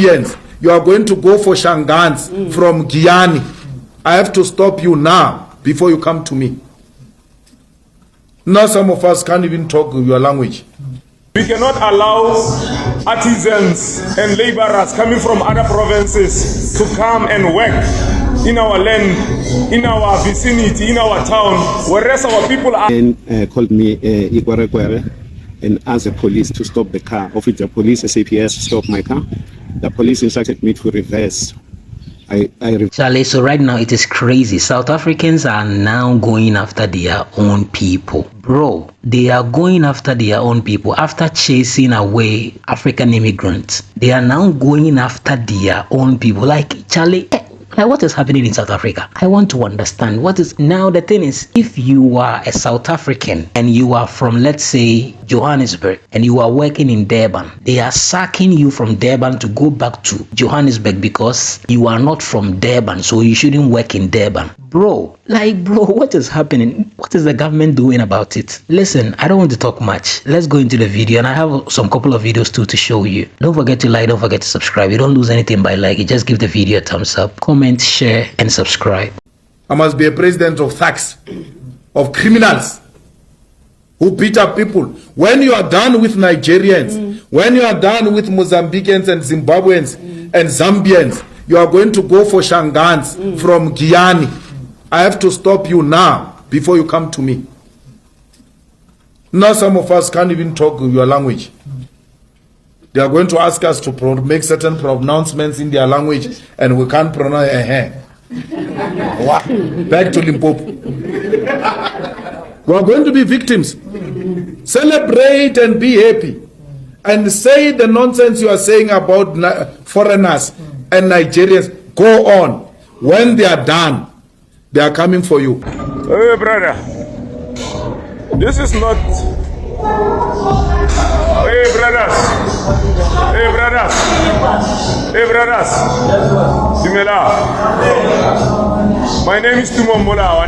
You are going to go for Shangans from Guyana. I have to stop you now before you come to me. Now some of us can't even talk your language. We cannot allow artisans and laborers coming from other provinces to come and work in our land, in our vicinity, in our town, whereas our people are. And called me and asked the police to stop the car. Of which the police, SAPS, stopped my car. The police instructed me to reverse. Charlie, so right now it is crazy. South Africans are now going after their own people. Bro, they are going after their own people after chasing away African immigrants. They are now going after their own people. Like, Charlie, what is happening in South Africa? I want to understand what is now. The thing is, if you are a South African and you are from, let's say, Johannesburg, and you are working in Durban, they are sacking you from Durban to go back to Johannesburg because you are not from Durban, so you shouldn't work in Durban. Bro, what is happening? What is the government doing about it? Listen, I don't want to talk much. Let's go into the video, and I have some couple of videos too to show you. Don't forget to like, don't forget to subscribe. You don't lose anything by liking. Just give the video a thumbs up, comment, share, and subscribe. I must be a president of thugs, of criminals who beat up people. When you are done with Nigerians, when you are done with Mozambicans and Zimbabweans and Zambians, you are going to go for Shangans from Guyana. I have to stop you now before you come to me. Now some of us can't even talk your language. They are going to ask us to make certain pronouncements in their language, and we can't pronounce Back to Limpopo. We are going to be victims. Celebrate and be happy. And say the nonsense you are saying about foreigners and Nigerians. Go on. When they are done, they are coming for you. Hey, brother. This is not... Hey, brothers. Hey, brothers. Hey, brothers. My name is Tumo Mula.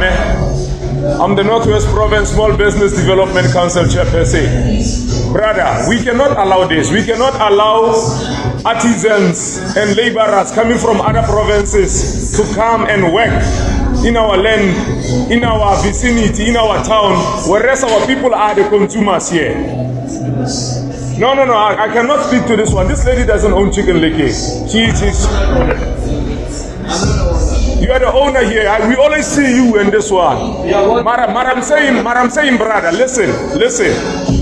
I'm the Northwest Province Small Business Development Council Chairperson. Brother, we cannot allow this. We cannot allow artisans and laborers coming from other provinces to come and work in our land, in our vicinity, in our town, whereas our people are the consumers here. No, I cannot speak to this one. This lady doesn't own Chicken Licky. You are the owner here. We always see you in this one. Madam saying, brother, listen.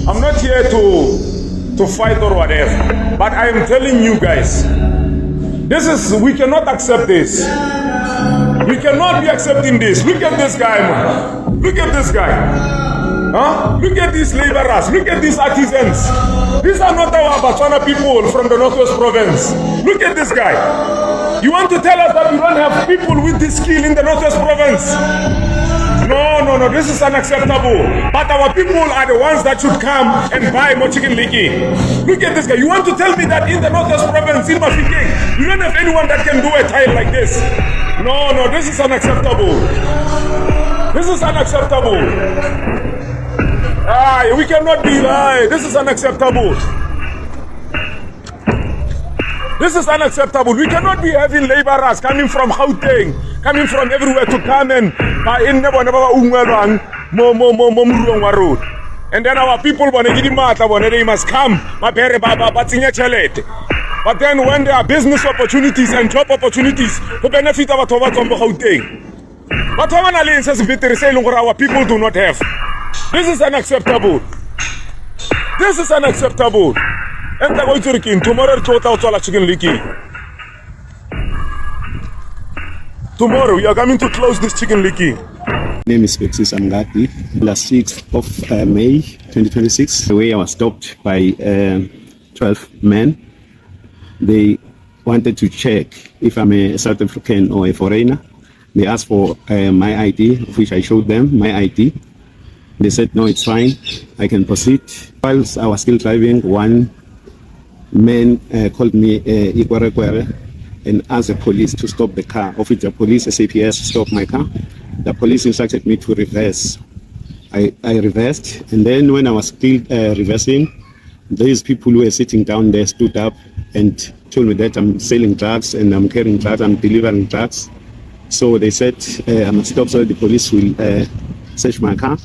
I'm not here to fight or whatever. But I am telling you guys, we cannot accept this. We cannot be accepting this. Look at this guy, man. Look at this guy. Huh? Look at these laborers. Look at these artisans. These are not our Botswana people from the Northwest Province. Look at this guy. You want to tell us that we don't have people with this skill in the Northwest Province? No, this is unacceptable. But our people are the ones that should come and buy more Chicken Licky. Look at this guy. You want to tell me that in the Northwest Province, in Mafikeng, you don't have anyone that can do a tile like this? No, this is unacceptable. This is unacceptable. We cannot be right. This is unacceptable. This is unacceptable. We cannot be having laborers coming from Gauteng, coming from everywhere to come and and then our people they must come. But then when there are business opportunities and job opportunities who benefit our Gauteng, but our people do not have. This is unacceptable. This is unacceptable. Tomorrow, Chicken Licky. Tomorrow, we are coming to close this Chicken Licky. My name is Bexis Amgati. Last 6th of May 2026, the way I was stopped by 12 men. They wanted to check if I'm a South African or a foreigner. They asked for my ID, of which I showed them my ID. They said, no, it's fine, I can proceed. Whilst I was still driving, one man called me and asked the police to stop the car, of which the police, SAPS, stopped my car. The police instructed me to reverse. I reversed, and then when I was still reversing, these people who were sitting down there stood up and told me that I'm selling drugs and I'm carrying drugs, I'm delivering drugs. So they said I must stop so the police will search my car.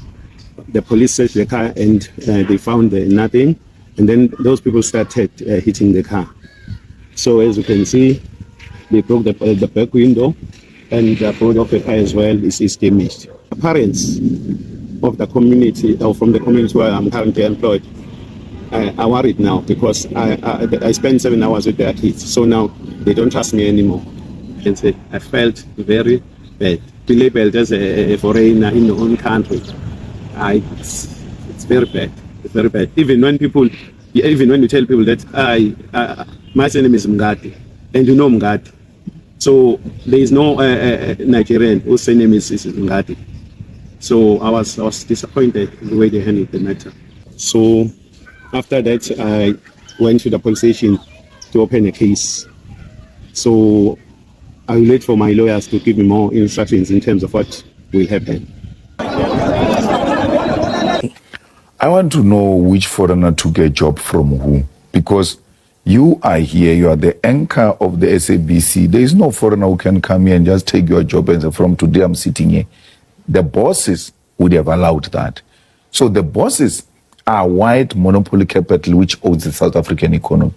The police searched the car and they found nothing. And then those people started hitting the car. So as you can see, they broke the back window and the front of the car as well is damaged. The parents of the community, or from the community where I'm currently employed, are worried now because I spent 7 hours with their kids. So now they don't trust me anymore. And say, I felt very bad. Be labeled as a foreigner in your own country. It's very bad. It's very bad. Even when you tell people that my name is Mngadi, and you know Mngadi, so there is no Nigerian whose name is Mngadi. So I was disappointed in the way they handled the matter. So after that, I went to the police station to open a case. So I will wait for my lawyers to give me more instructions in terms of what will happen. I want to know which foreigner took a job from who, because you are here, you are the anchor of the SABC. There is no foreigner who can come here and just take your job and say, from today I'm sitting here. The bosses would have allowed that. So the bosses are white monopoly capital which owns the South African economy.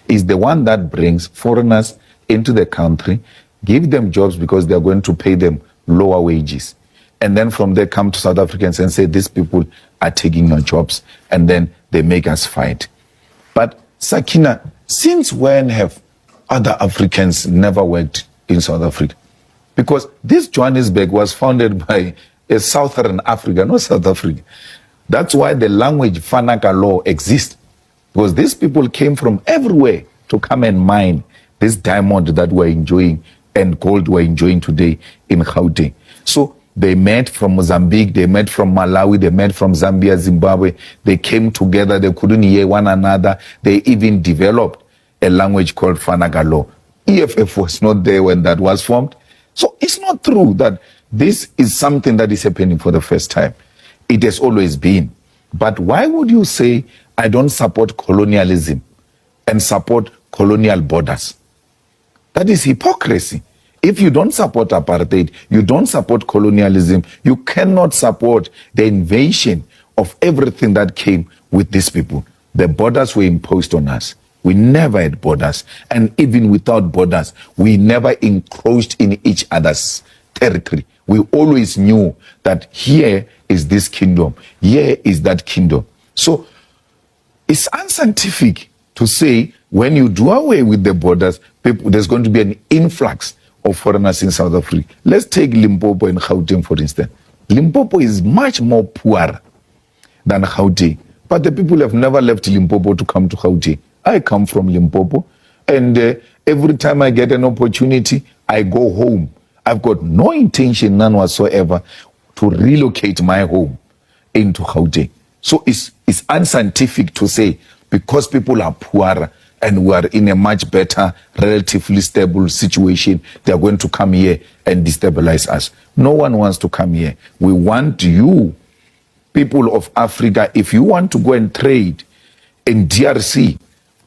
Is the one that brings foreigners into the country, give them jobs because they are going to pay them lower wages. And then from there come to South Africans and say, these people are taking your jobs. And then they make us fight. But Sakina, since when have other Africans never worked in South Africa? Because this Johannesburg was founded by a Southern Africa, not South Africa. That's why the language Fanaka law exists. Because these people came from everywhere to come and mine this diamond that we're enjoying and gold we're enjoying today in Gauteng. So they met from Mozambique, they met from Malawi, they met from Zambia, Zimbabwe. They came together, they couldn't hear one another. They even developed a language called Fanaka law. EFF was not there when that was formed. So it's not true that this is something that is happening for the first time. It has always been. But why would you say, I don't support colonialism and support colonial borders? That is hypocrisy. If you don't support apartheid, you don't support colonialism, you cannot support the invasion of everything that came with these people. The borders were imposed on us. We never had borders. And even without borders, we never encroached in each other's territory. We always knew that here is this kingdom, here is that kingdom. So it's unscientific to say when you do away with the borders, there's going to be an influx of foreigners in South Africa. Let's take Limpopo and Gauteng, for instance. Limpopo is much more poor than Gauteng, but the people have never left Limpopo to come to Gauteng. I come from Limpopo, and every time I get an opportunity, I go home. I've got no intention, none whatsoever, to relocate my home into Gauteng. So it's unscientific to say because people are poorer and we are in a much better, relatively stable situation, they are going to come here and destabilize us. No one wants to come here. We want you, people of Africa, if you want to go and trade in DRC,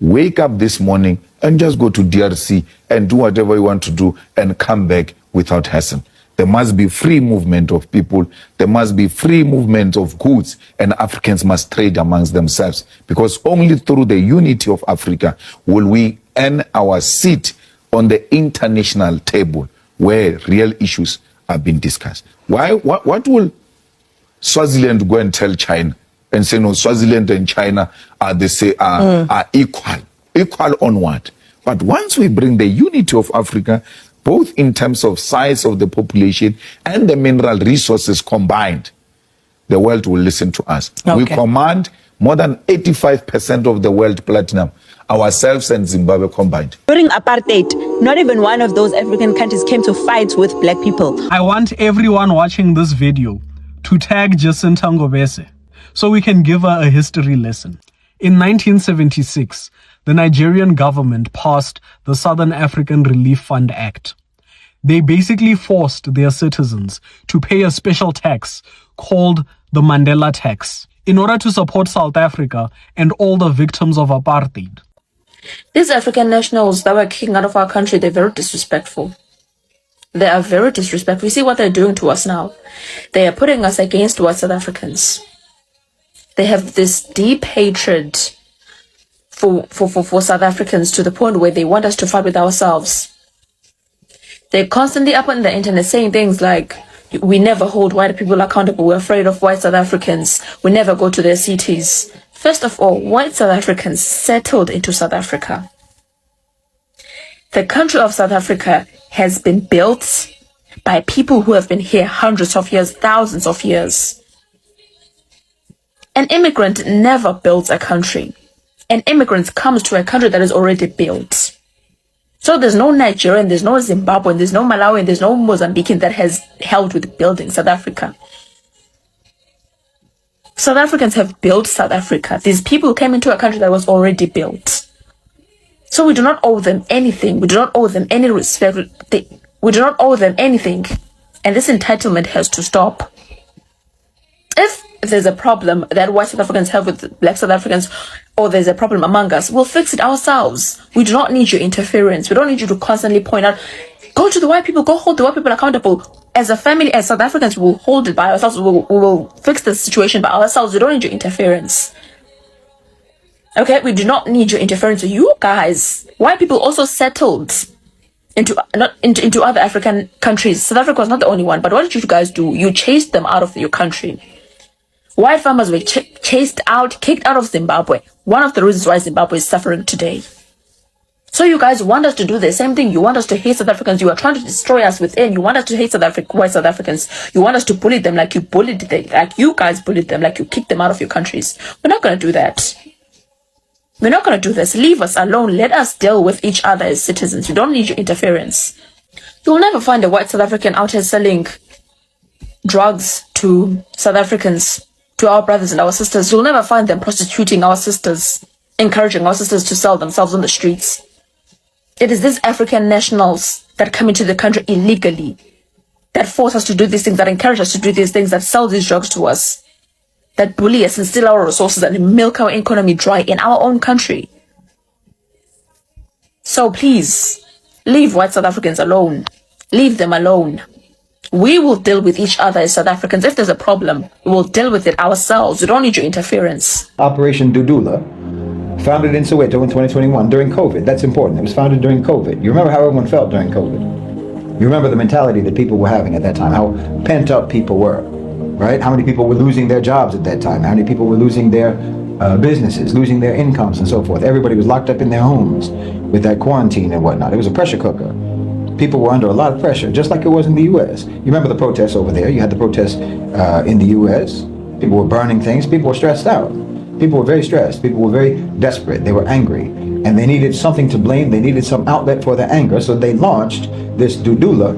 wake up this morning and just go to DRC and do whatever you want to do and come back without hassle. There must be free movement of people. There must be free movement of goods, and Africans must trade amongst themselves, because only through the unity of Africa will we earn our seat on the international table where real issues are being discussed. What will Swaziland go and tell China and say, no, Swaziland and China are equal on what? But once we bring the unity of Africa, both in terms of size of the population and the mineral resources combined, the world will listen to us. Okay. We command more than 85% of the world platinum, ourselves and Zimbabwe combined. During apartheid, not even one of those African countries came to fight with black people. I want everyone watching this video to tag Jacinta Ngobese so we can give her a history lesson. In 1976, the Nigerian government passed the Southern African Relief Fund Act. They basically forced their citizens to pay a special tax called the Mandela tax in order to support South Africa and all the victims of apartheid. These African nationals that we're kicking out of our country, they're very disrespectful. They are very disrespectful. You see what they're doing to us now? They are putting us against white South Africans. They have this deep hatred for South Africans to the point where they want us to fight with ourselves. They're constantly up on the internet saying things like, we never hold white people accountable. We're afraid of white South Africans. We never go to their cities. First of all, white South Africans settled into South Africa. The country of South Africa has been built by people who have been here hundreds of years, thousands of years. An immigrant never builds a country. An immigrant comes to a country that is already built. So there's no Nigerian, there's no Zimbabwean, there's no Malawian, there's no Mozambican that has helped with building South Africa. South Africans have built South Africa. These people came into a country that was already built. So we do not owe them anything. We do not owe them any respect. We do not owe them anything. And this entitlement has to stop. If there's a problem that white South Africans have with black South Africans, or there's a problem among us, we'll fix it ourselves. We do not need your interference. We don't need you to constantly point out, go to the white people, go hold the white people accountable. As a family, as South Africans, we will hold it by ourselves. We will fix the situation by ourselves. We don't need your interference. Okay, we do not need your interference. You guys, white people also settled into other African countries. South Africa was not the only one, but what did you guys do? You chased them out of your country. White farmers were chased out, kicked out of Zimbabwe. One of the reasons why Zimbabwe is suffering today. So you guys want us to do the same thing. You want us to hate South Africans. You are trying to destroy us within. You want us to hate white South Africans. You want us to bully them like you bullied them, like you guys bullied them, like you kicked them out of your countries. We're not going to do that. We're not going to do this. Leave us alone. Let us deal with each other as citizens. We don't need your interference. You'll never find a white South African out here selling drugs to South Africans, to our brothers and our sisters. You'll never find them prostituting our sisters, encouraging our sisters to sell themselves on the streets. It is these African nationals that come into the country illegally, that force us to do these things, that encourage us to do these things, that sell these drugs to us, that bully us and steal our resources and milk our economy dry in our own country. So please, leave white South Africans alone. Leave them alone. We will deal with each other as South Africans. If there's a problem, we will deal with it ourselves. We don't need your interference. Operation Dudula, founded in Soweto in 2021 during COVID. That's important. It was founded during COVID. You remember how everyone felt during COVID. You remember the mentality that people were having at that time, how pent up people were, right? How many people were losing their jobs at that time? How many people were losing their businesses, losing their incomes and so forth? Everybody was locked up in their homes with that quarantine and whatnot. It was a pressure cooker. People were under a lot of pressure, just like it was in the U.S. You remember the protests over there? You had the protests in the U.S. People were burning things. People were stressed out. People were very stressed. People were very desperate. They were angry. And they needed something to blame. They needed some outlet for their anger. So they launched this Dudula,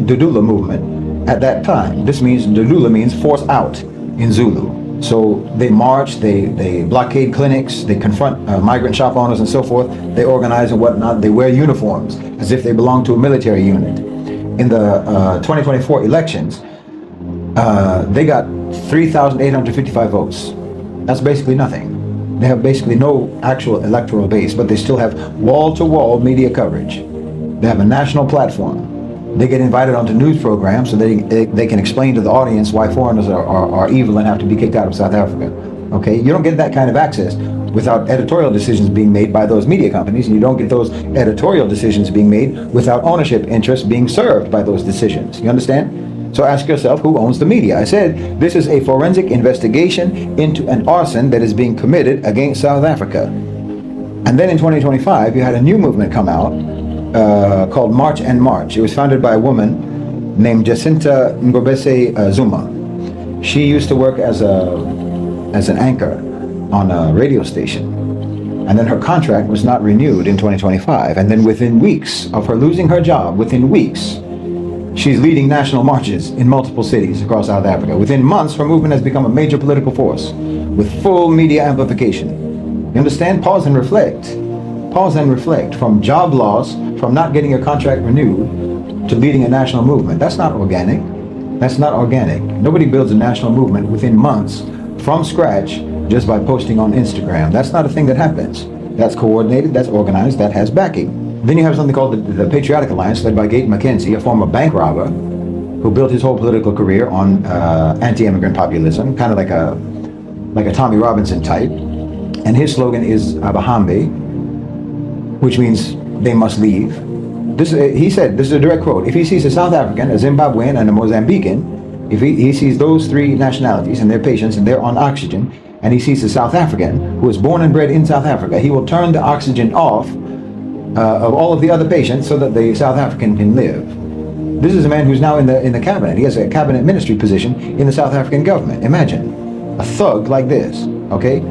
Dudula movement, at that time. Dudula means force out in Zulu. So they march, they blockade clinics, they confront migrant shop owners and so forth. They organize and whatnot. They wear uniforms as if they belong to a military unit. In the 2024 elections, they got 3,855 votes. That's basically nothing. They have basically no actual electoral base, but they still have wall-to-wall media coverage. They have a national platform. They get invited onto news programs so they can explain to the audience why foreigners are evil and have to be kicked out of South Africa. Okay, you don't get that kind of access without editorial decisions being made by those media companies, and you don't get those editorial decisions being made without ownership interests being served by those decisions. You understand? So ask yourself, who owns the media? I said this is a forensic investigation into an arson that is being committed against South Africa. And then in 2025, you had a new movement come out called March and March. It was founded by a woman named Jacinta Ngobese Zuma. She used to work as an anchor on a radio station. And then her contract was not renewed in 2025. And then within weeks of her losing her job, within weeks, she's leading national marches in multiple cities across South Africa. Within months, her movement has become a major political force with full media amplification. You understand? Pause and reflect. Pause and reflect. From job loss, from not getting your contract renewed, to leading a national movement. That's not organic. That's not organic. Nobody builds a national movement within months from scratch just by posting on Instagram. That's not a thing that happens. that's coordinated, that's organized, that has backing. Then you have something called the Patriotic Alliance, led by Gate McKenzie, a former bank robber who built his whole political career on anti-immigrant populism, kind of like a Tommy Robinson type. And his slogan is Abahambe, which means they must leave. He said, this is a direct quote, if he sees a South African, a Zimbabwean, and a Mozambican, if he sees those three nationalities and their patients and they're on oxygen, and he sees a South African who is born and bred in South Africa, he will turn the oxygen off of all of the other patients so that the South African can live. This is a man who's now in the cabinet. He has a cabinet ministry position in the South African government. Imagine, a thug like this, okay?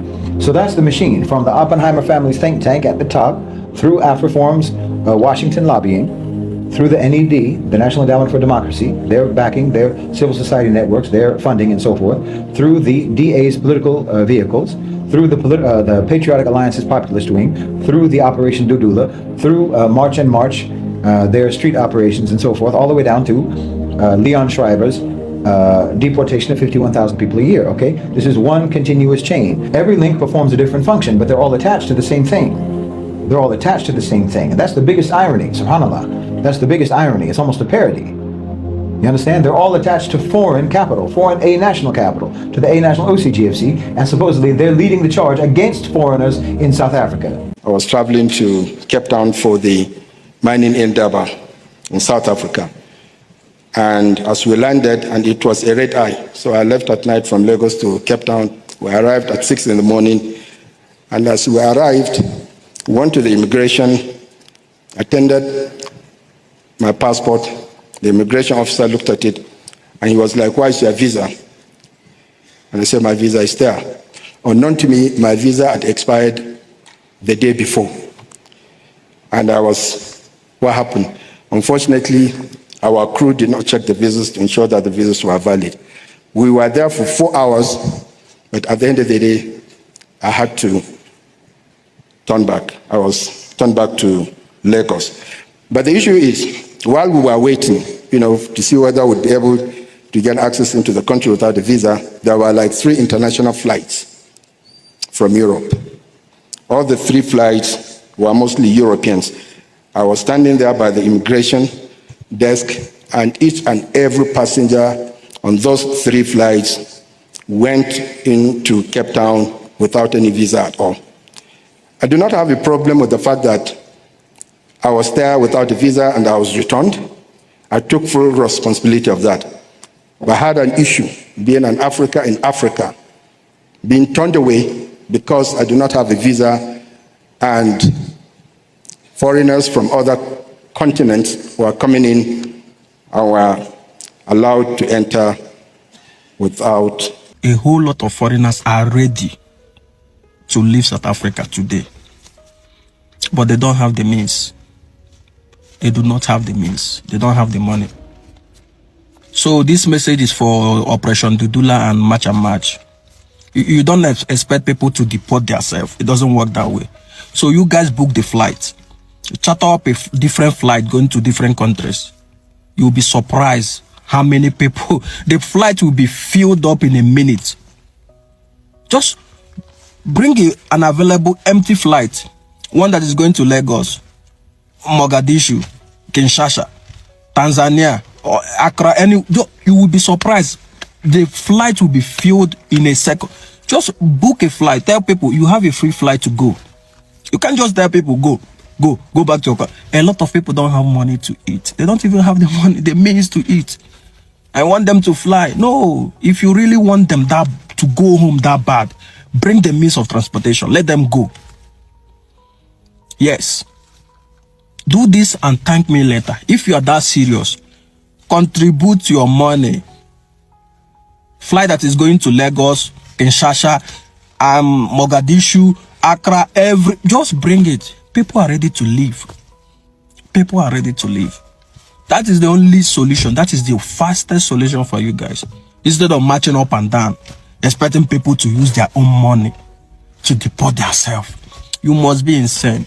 So that's the machine, from the Oppenheimer family's think tank at the top, through AfriForum's Washington lobbying, through the NED, the National Endowment for Democracy, their backing, their civil society networks, their funding and so forth, through the DA's political vehicles, through the Patriotic Alliance's populist wing, through the Operation Dudula, through March and March, their street operations and so forth, all the way down to Leon Schreiber's deportation of 51,000 people a year, okay? This is one continuous chain. Every link performs a different function, but they're all attached to the same thing. They're all attached to the same thing. And that's the biggest irony, subhanAllah. That's the biggest irony. It's almost a parody. You understand? They're all attached to foreign capital, foreign A national capital, to the A national OCGFC, and supposedly they're leading the charge against foreigners in South Africa. I was traveling to Cape Town for the mining endeavor in South Africa. And as we landed, and it was a red eye, so I left at night from Lagos to Cape Town. We arrived at 6 in the morning, and as we arrived, went to the immigration, attended my passport. The immigration officer looked at it, and he was like, "Why is your visa?" And I said, "My visa is there." Unknown to me, my visa had expired the day before. And what happened? Unfortunately, our crew did not check the visas to ensure that the visas were valid. We were there for 4 hours, but at the end of the day, I had to turn back. I was turned back to Lagos. But the issue is, while we were waiting, to see whether we'd be able to get access into the country without a visa, there were like 3 international flights from Europe. All the 3 flights were mostly Europeans. I was standing there by the immigration desk, and each and every passenger on those 3 flights went into Cape Town without any visa at all. I do not have a problem with the fact that I was there without a visa and I was returned. I took full responsibility of that. But I had an issue being an African in Africa, being turned away because I do not have a visa, and foreigners from other continents who are coming in and were allowed to enter without. A whole lot of foreigners are ready to leave South Africa today, but they don't have the means. They do not have the means. They don't have the money. So this message is for Operation Dudula and Match and Match. You don't expect people to deport themselves. It doesn't work that way. So you guys book the flight. Charter up a different flight going to different countries. You'll be surprised how many people. The flight will be filled up in a minute. Just bring an available empty flight, one that is going to Lagos, Mogadishu, Kinshasa, Tanzania, or Accra. You will be surprised. The flight will be filled in a second. Just book a flight. Tell people you have a free flight to go. You can't just tell people go back to your car. A lot of people don't have money to eat. They don't even have the means to eat. I want them to fly. No, if you really want them to go home that bad, bring the means of transportation. Let them go. Yes. Do this and thank me later. If you are that serious, contribute your money. Flight that is going to Lagos, Kinshasa, Mogadishu, Accra, just bring it. People are ready to leave. People are ready to leave. That is the only solution. That is the fastest solution for you guys. Instead of marching up and down, expecting people to use their own money to deport themselves. You must be insane.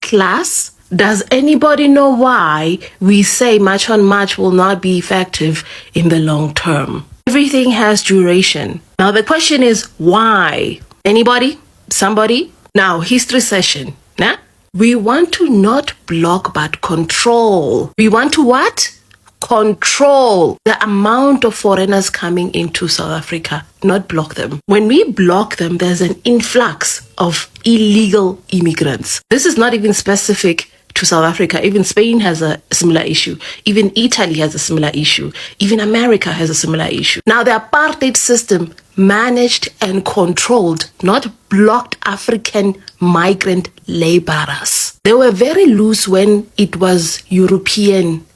Class, does anybody know why we say match on match will not be effective in the long term? Everything has duration. Now the question is why? Anybody? Somebody? Now, history session. Nah? We want to not block but control. We want to what? Control the amount of foreigners coming into South Africa, not block them. When we block them, there's an influx of illegal immigrants. This is not even specific to South Africa. Even Spain has a similar issue. Even Italy has a similar issue. Even America has a similar issue. Now, the apartheid system managed and controlled, not blocked, African migrant laborers. They were very loose when it was European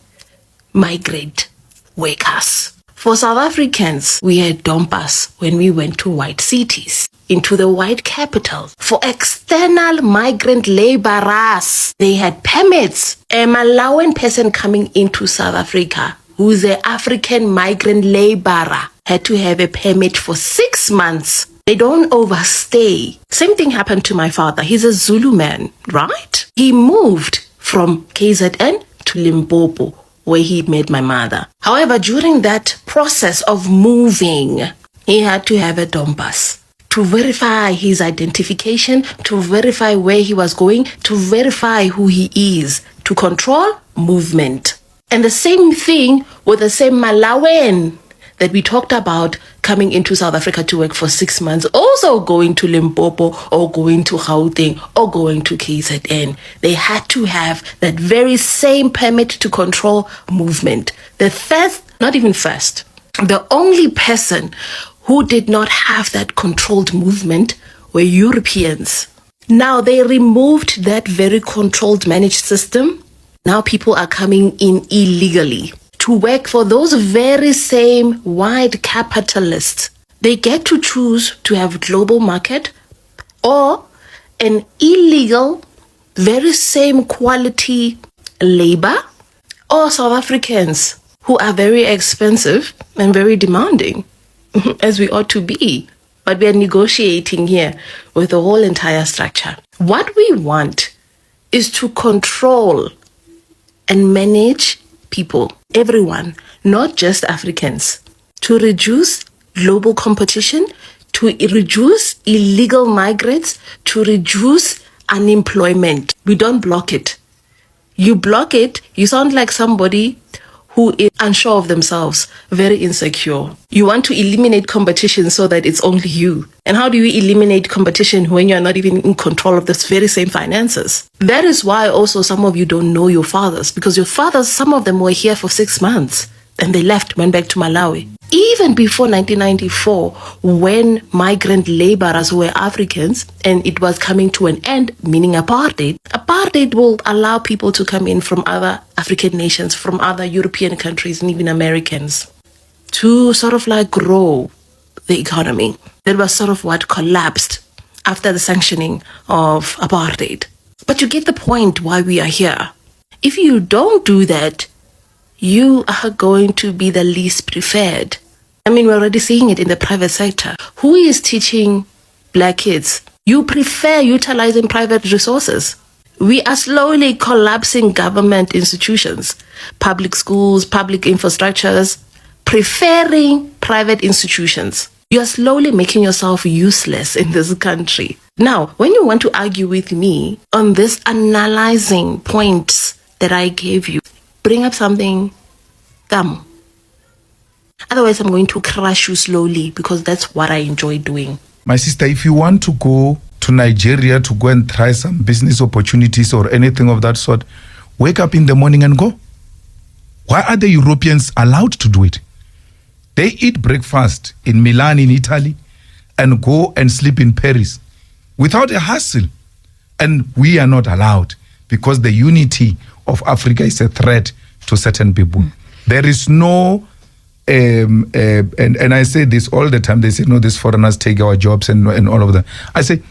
migrant workers. For South Africans, we had dumpas when we went to white cities, into the white capitals. For external migrant laborers, they had permits. A Malawian person coming into South Africa, who's an African migrant laborer, had to have a permit for 6 months. They don't overstay. Same thing happened to my father. He's a Zulu man, right? He moved from KZN to Limpopo, where he met my mother. However, during that process of moving, he had to have a dompas to verify his identification, to verify where he was going, to verify who he is, to control movement. And the same thing with the same Malawian that we talked about coming into South Africa to work for 6 months, also going to Limpopo or going to Gauteng or going to KZN. They had to have that very same permit to control movement. The only person who did not have that controlled movement were Europeans. Now they removed that very controlled, managed system. Now people are coming in illegally to work for those very same white capitalists. They get to choose to have global market or an illegal, very same quality labor, or South Africans who are very expensive and very demanding, as we ought to be. But we are negotiating here with the whole entire structure. What we want is to control and manage people, everyone, not just Africans, to reduce global competition, to reduce illegal migrants, to reduce unemployment. We don't block it. You block it, you sound like somebody who is unsure of themselves, very insecure. You want to eliminate competition so that it's only you. And how do you eliminate competition when you're not even in control of this very same finances? That is why also some of you don't know your fathers, because your fathers, some of them were here for 6 months and they left, went back to Malawi. Even before 1994, when migrant laborers were Africans and it was coming to an end, meaning apartheid, apartheid will allow people to come in from other African nations, from other European countries and even Americans to sort of like grow the economy. That was sort of what collapsed after the sanctioning of apartheid. But you get the point why we are here. If you don't do that, you are going to be the least preferred. I mean, we're already seeing it in the private sector. Who is teaching black kids? You prefer utilizing private resources. We are slowly collapsing government institutions, public schools, public infrastructures, preferring private institutions. You are slowly making yourself useless in this country. Now, when you want to argue with me on this analyzing points that I gave you, bring up something dumb. Otherwise, I'm going to crush you slowly because that's what I enjoy doing. My sister, if you want to go to Nigeria to go and try some business opportunities or anything of that sort, wake up in the morning and go. Why are the Europeans allowed to do it? They eat breakfast in Milan, in Italy, and go and sleep in Paris without a hassle. And we are not allowed because the unity of Africa is a threat to certain people. There is no, and I say this all the time, they say, no, these foreigners take our jobs and all of that. I say,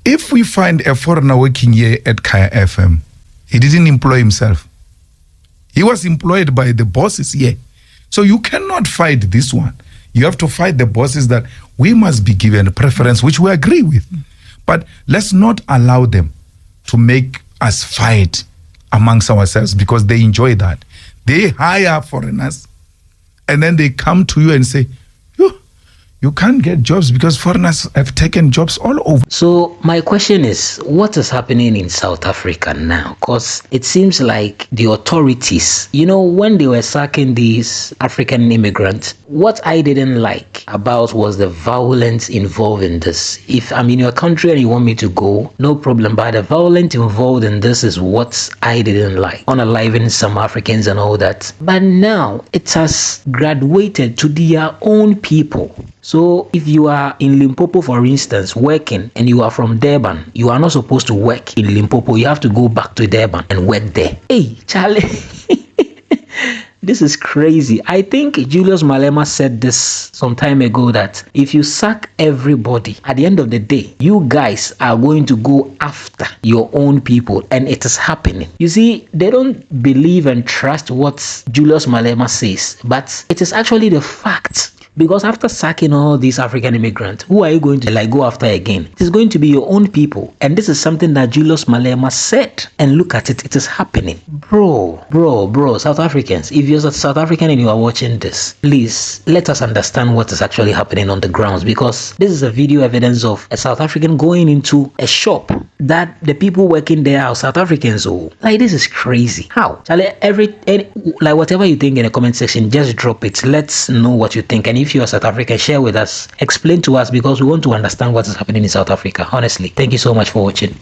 if we find a foreigner working here at Kaya FM, he didn't employ himself. He was employed by the bosses here. So you cannot fight this one. You have to fight the bosses that we must be given a preference, which we agree with. But let's not allow them to make us fight amongst ourselves because they enjoy that. They hire foreigners and then they come to you and say, you You can't get jobs because foreigners have taken jobs all over. So my question is, what is happening in South Africa now? Because it seems like the authorities, when they were sacking these African immigrants, what I didn't like about was the violence involved in this. If I'm in your country and you want me to go, no problem. But the violence involved in this is what I didn't like. Unaliving some Africans and all that. But now it has graduated to their own people. So if you are in Limpopo, for instance, working, and you are from Durban, you are not supposed to work in Limpopo. You have to go back to Durban and work there. Hey, Charlie. This is crazy. I think Julius Malema said this some time ago, that if you sack everybody, at the end of the day, you guys are going to go after your own people, and it is happening. You see, they don't believe and trust what Julius Malema says, but it is actually the fact. Because after sacking all these African immigrants, who are you going to go after again? It is going to be your own people. And this is something that Julius Malema said. And look at it, it is happening. Bro, South Africans, if you're South African and you are watching this, please let us understand what is actually happening on the grounds. Because this is a video evidence of a South African going into a shop that the people working there are South Africans. Oh, this is crazy. How? Charlie, whatever you think in the comment section, just drop it. Let's know what you think. And if you are South African, share with us, explain to us, because we want to understand what is happening in South Africa. Honestly, thank you so much for watching.